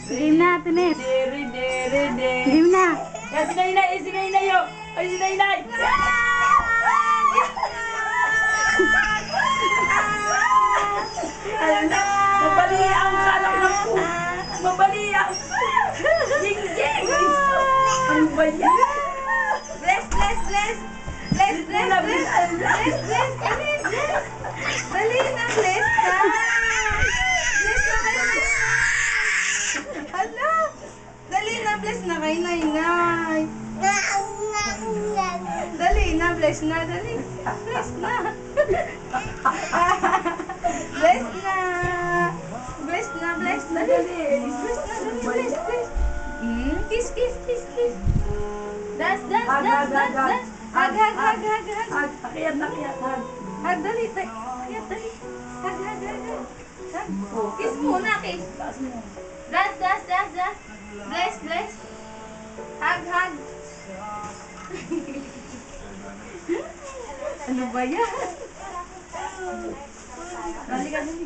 Game na, Tinet. Game na. Yan, si Nainay, si Nainay yo. Ay, si Nainay. Mabali ang kalak ng po. Mabali ang. Jing-jing. Ano ba yan? Bless, bless, bless. Bless, bless, bless. Bless, bless. Dali na, bless ka. Bless na kay Nainay. Hala. Dali na, bless na kay Nainay. Dali na, bless na, dali. Bless na. Bless na. Bless na, bless na, dali. Bless na, dali, bless, bless. Kiss, kiss, kiss, kiss. Dance, dance, dance, dance, dance. Hag, hag, hag, hag, hag. Takiyat, takiyat, hag. Hag, dali, takiyat, dali. Hag, hag, hag, hag. Hag. Kiss muna, kiss. Dance, dance, dance, dance. Bless, bless. Hag, hag. Ano ba yan? Dali ka, dali.